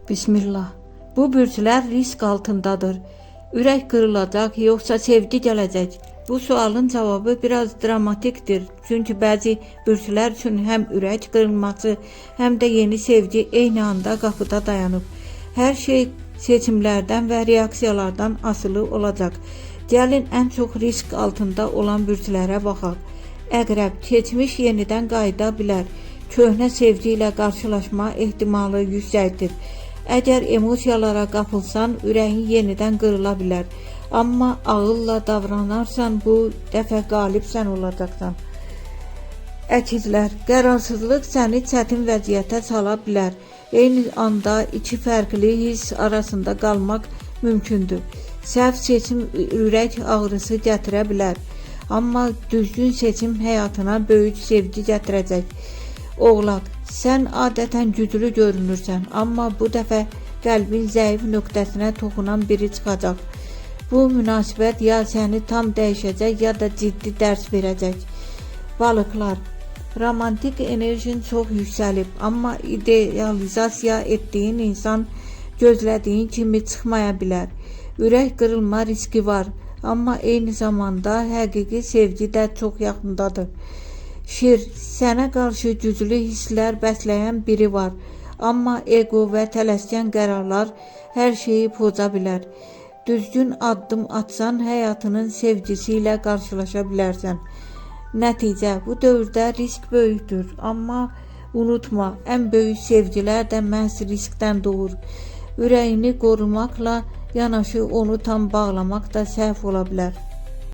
Bismillah. Bu bürclər risk altındadır. Ürək qırılacaq, yoxsa sevgi gələcək? Bu sualın cavabı biraz dramatikdir. Çünki bəzi bürclər üçün həm ürək qırılması, həm də yeni sevgi eyni anda qapıda dayanıb. Hər şey seçimlərdən və reaksiyalardan asılı olacaq. Gəlin ən çox risk altında olan bürclərə baxaq. Əqrəb, keçmiş yenidən qayıda bilər. Köhnə sevgi ilə qarşılaşma ehtimalı yüksəkdir. Əgər emosiyalara qapılsan, ürəyin yenidən qırıla bilər. Amma ağılla davranarsan, bu dəfə qalib sən olacaqsan. Əkizlər, qərarsızlıq səni çətin vəziyyətə sala bilər. Eyni anda iki fərqli his arasında qalmaq mümkündür. Səhv seçim ürək ağrısı gətirə bilər. Amma düzgün seçim həyatına böyük sevgi gətirəcək. Oğlaq, sən adətən güclü görünürsən, amma bu dəfə qəlbin zəif nöqtəsinə toxunan biri çıxacaq. Bu münasibət ya səni tam dəyişəcək, ya da ciddi dərs verəcək. Balıqlar, romantik enerjin çox yüksəlib, amma idealizasiya etdiyin insan gözlədiyin kimi çıxmaya bilər. Ürək qırılma riski var, amma eyni zamanda həqiqi sevgi də çox yaxındadır. Şir, sənə qarşı güclü hisslər bəsləyən biri var, amma ego və tələskən qərarlar hər şeyi poza bilər. Düzgün addım atsan, həyatının sevgisi ilə qarşılaşa bilərsən. Nəticə, bu dövrdə risk böyükdür, amma unutma, ən böyük sevgilər də məhz riskdən doğur. Ürəyini qorumaqla yanaşı onu tam bağlamaq da səhv ola bilər.